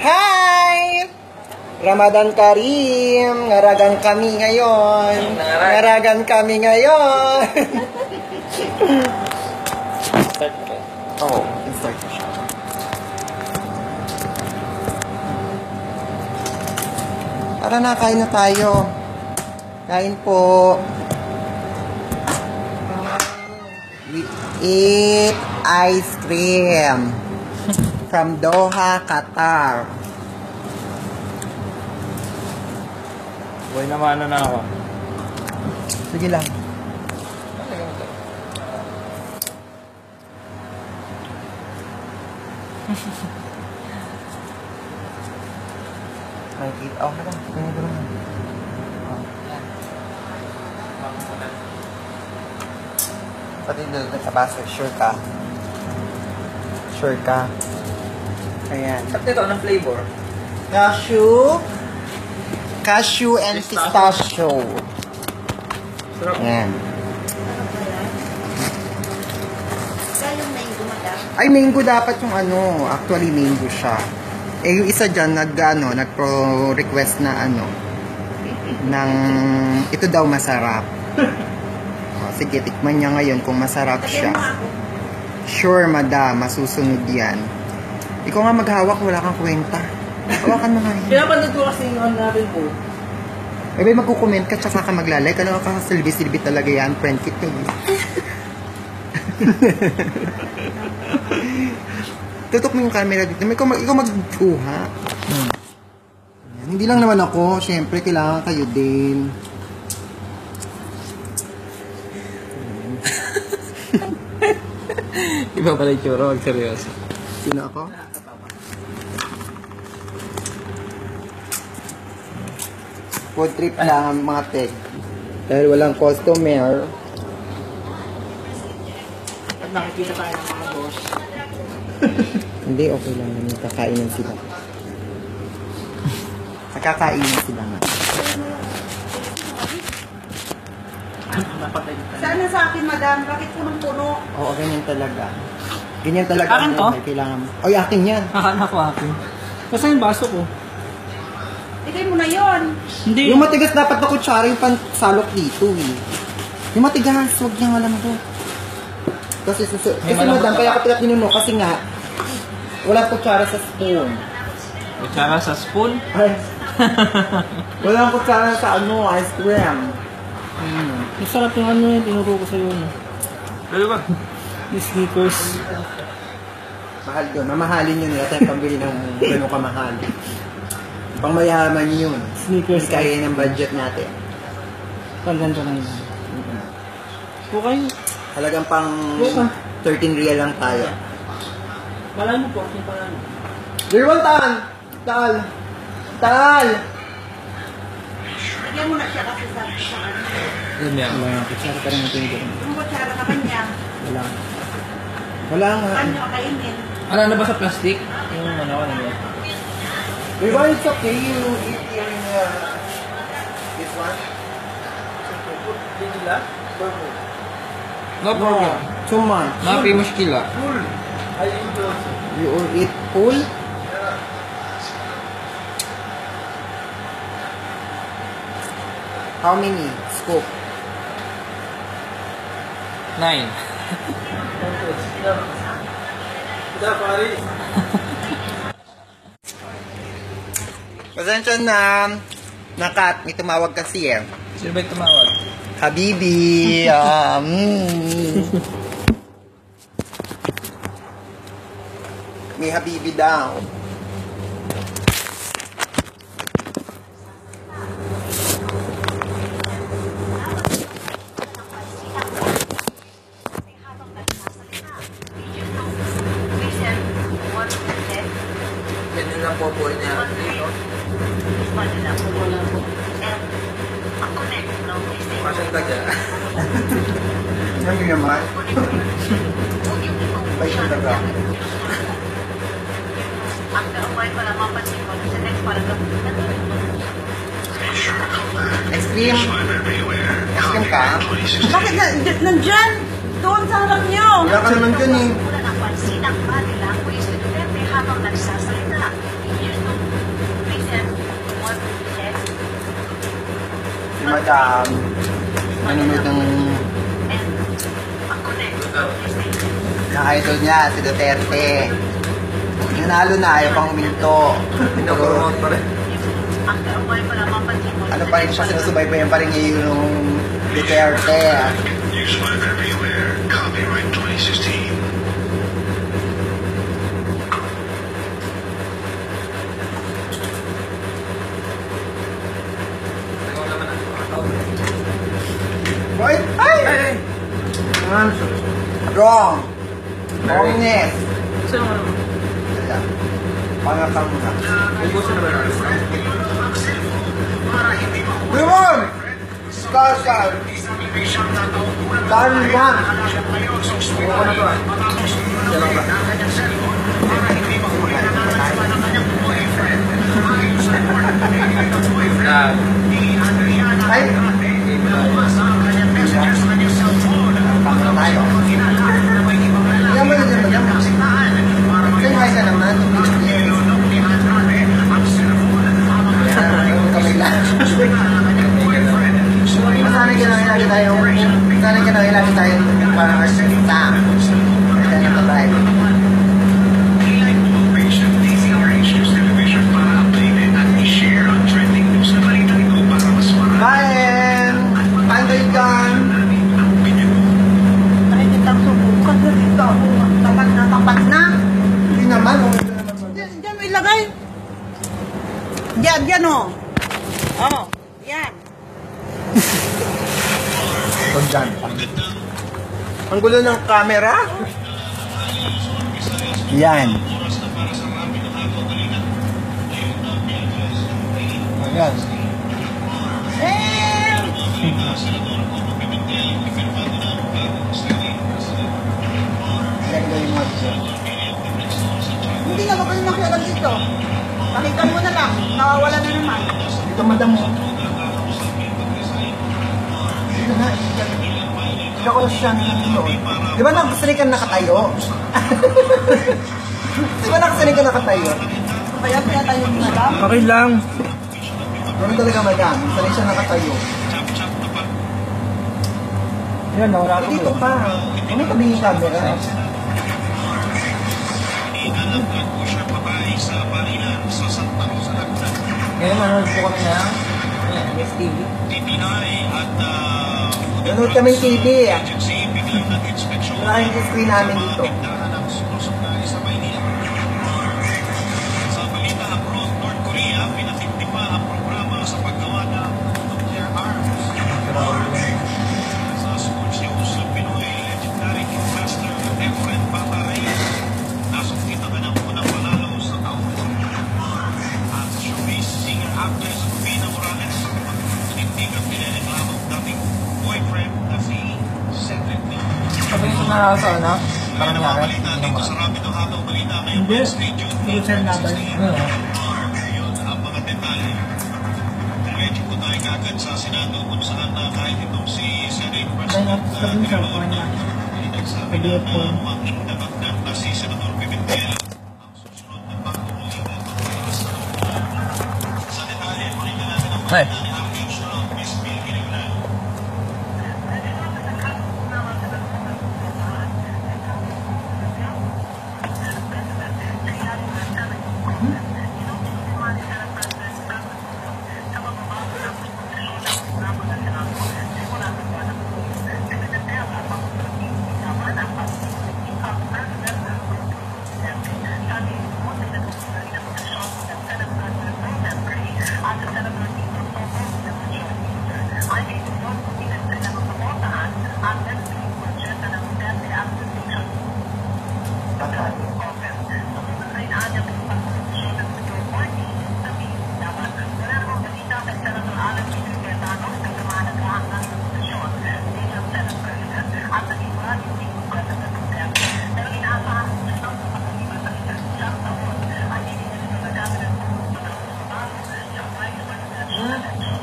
Hi! Ramadan Karim! Ngaragan kami ngayon. Ngaragan kami ngayon. Oh, insert ko siya. Tara na, kain na tayo. Kain po. We eat ice cream from Doha, Qatar. Buhay naman na ako. Sige lang. Nakikita ako na lang. Pati doon sa baso, sure ka? Sure ka? Ayan. At ito, anong flavor? Cashew and pistachio. Sarap. Ayan. Kayong mango, madam? Ay, mango dapat yung ano. Actually, mango siya. Eh, yung isa dyan, nagpro-request na ng, ito daw masarap. O, sige, tikman niya ngayon kung masarap siya. Sure, madam, masusunod yan. Ikaw nga maghawak, wala kang kwenta. Hawakan mo nga yun. Pinapanood ko kasi yung natin po. Eh, may magkukomment ka, tsaka ka maglalike. Ano ka, silbi-silbi talaga yan, friend kit eh. Tutok mo yung camera dito. Ikaw magkuha. Hindi lang naman ako. Siyempre, kailangan kayo din. Iba pala yung tsura, wag seryoso. Sino ako? Food trip lang mga teg. Dahil walang customer. At nakikita tayo ng mga boss. Hindi, okay lang naman. Kakainan sila. Nakakainan sila nga. Sana sa akin, madam. Bakit punong-puno? Oo, ganyan talaga. Ganyan talaga. Akin to? Kailangan. Ay, akin yan. Akala ko akin. Kasi yung baso ko. Bigay mo na yon. Hindi. Yung matigas dapat na kutsara yung pansalok dito eh. Yung matigas, huwag niyang malambot. Kasi madam, kaya ako pinakinuno kasi nga, wala kutsara sa spoon. Kutsara sa spoon? Ay. Walang kutsara sa ice cream. Masarap yung ano yun, tinuro ko sa'yo. Pero ba? Yung Snickers. Mahal yun. Mamahalin yun. Wala tayong pambili ng gano'ng kamahal. Pang mayaman yun. Snickers. Kaya ng budget natin. Paganda na yun. Okay. Halagang pang 13 real lang tayo. Malay mo po, yung pangalan. Dirwan, Taal! Taal! Bigyan mo na siya kasi sa ano. Yun yan. Wala, kutsara pa rin natin dito. Yung kutsara ka kanya. Wala. Wala nga. Ano kainin? Ano na ba sa plastic? Yung ano ka na yun? Dirwan, it's okay. You eat in this one. No problem. Suman. Mapi mushkila. You all eat full? How many scoop? 9. Pasensya na. Nakat, may tumawag kasi eh. Sino ba yung tumawag? Habibi. May habibi daw. Ganyan lang po po niya. Pasang ka dyan. Ano yun naman? Ay, siya taga. Ice cream? Ice cream ka? Bakit nandyan? Doon sa harap niyo. Wala ka naman dyan eh. Wala ng pansin ang body language ni Duterte habang nagsasalita. madam. Nanonood ng idol niya, si Duterte. Nanalo na, ayaw pang huminto. Pinapromote pa rin. Ano pa rin siya, sinusubaybayan pa rin niya yung Duterte. Use live everywhere. Copyright 2016. Right? Ay! Wrong. Wrongness. Kasi naman naman. Wala. Pangatang mo na. Ubusin na ba natin? Limon! Stasal! Dami yan! Buka na to ah. Diyan lang ba? Ay! Pangkat tayo. Yan ba yun yan? Say hi ka naman. Kamay lang. Masanay ka na lagi tayo. Masanay ka na lagi tayo parang artista. Kaya na tayo. Kain! Kain kayo dyan! Ay, kitang subukan na dito. Tapat na, tapat na. Hindi naman. Diyan mo ilagay. Diyan o. Oh, yan. Ito dyan. Ang gulo ng camera. Yan. Ayan. Hindi na ba kayo makialam dito? Pakitan mo na lang. Nawawala na naman. Ito madam mo. Ito na. Ito ko na siya nanonood. Di ba nakasanay ka nakatayo? Di ba nakasanay ka nakatayo? Kaya tayo yung alam. Okay lang. Ganun talaga madam. Sanay siya nakatayo. Yan, nawala ko Dito pa. Ano tabi yung camera? Ngayon, nanonood po kami na STV. Nanood kami ng TV. Wala yung screen namin dito. Sabi nito na sa ano? Parang nangyari. Hindi naman. Hindi. Hindi siya nabay. Kaya nga, sabi niya, kaya nga. Pag-iot po. Hey.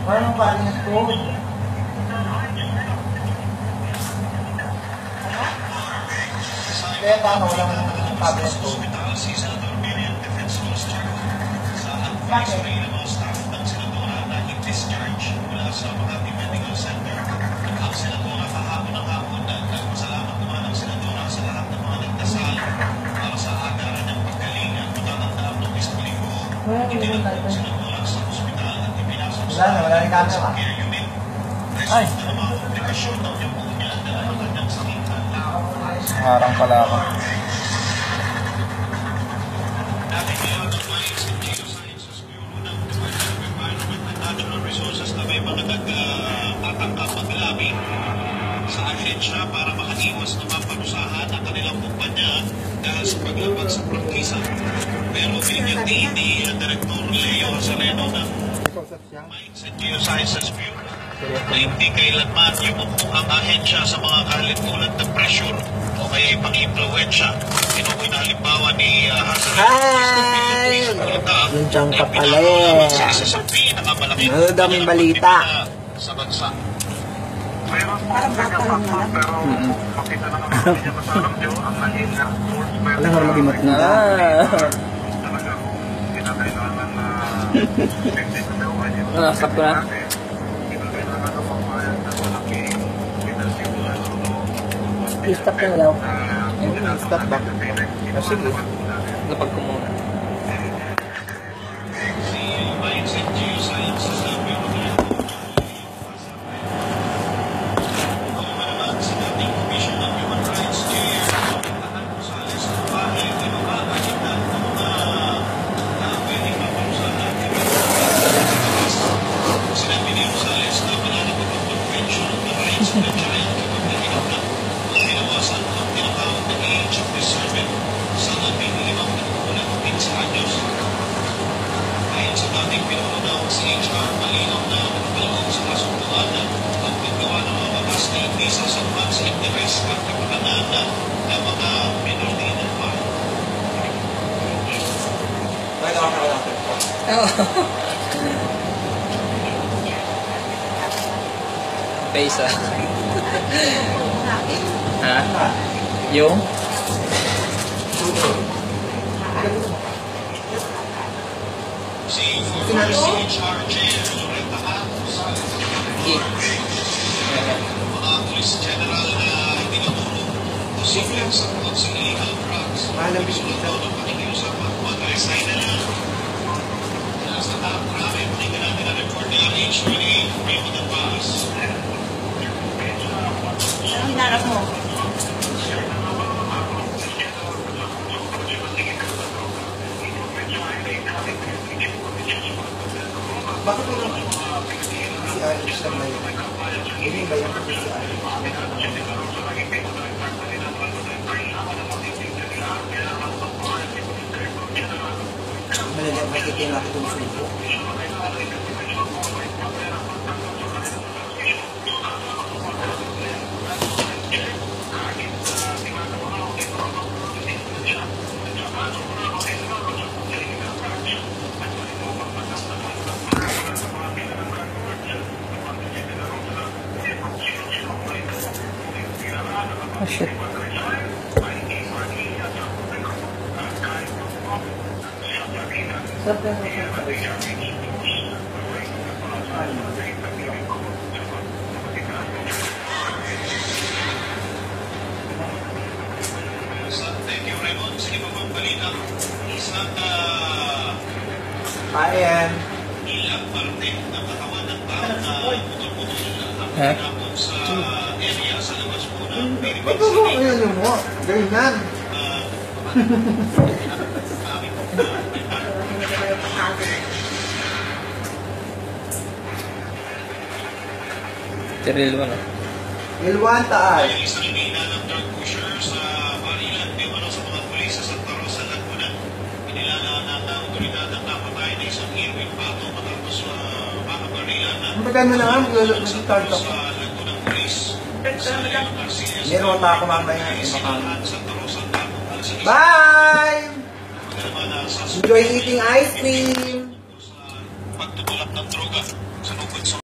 Parang paling ko. Kaya paano walang tablet ko? Bakit? Wala rin camera. Ay! Harang pala ako. Resources na may mga nagtatangkap maglabi sa ahensya para makaiwas na maparusahan ang kanilang kumpanya dahil sa paglabag sa prangkisa. Pero binyag ni Director Leo Saleno ng Mines and Geosciences Bureau na hindi kailanman yumuko ang ahensya sa mga kahit-ulat na pressure o kaya ipang-impluensya. Tinukoy na halimbawa ni Hasan. Hi! Nandiyan ka pala eh. Ano daming balita? Sa bansa. Parang bata lang na lang. Alam nga mag-imot na. Stop ko na. Stop na daw. Stop ba? Sige. Napag ko muna. Pesa. Ha? Yung? Ang hinarap mo. Bakit mo lang si Alex na may hindi ba yung si Alex? Malalang makikita natin yung subo. Oh shit. Thank you, Raymond. Sige pa bang balita? Isang Ayan. ilang parte ng katawan ng tao na putol-putol ang Ha? pinapon sa area sa labas po ng Philippines. Ba't mo yun mo? Ganyan. Tiril mo na. Ilwan taas. Yung isang ina ng drug pusher sa Barilan, di ba sa mga pulis sa Santa Rosa, Laguna, inilalaan ng otoridad ang napatay na isang Irwin Pato matapos mga Barilan na Maganda na nga, mag-start ako. sa Laguna Police. Sa Leon Garcia, Meron pa ako mamaya. sinahan Santa Rosa, Laguna. Bye! Naman sa Enjoy eating ice cream! pagtutulak ng droga sa lupad sa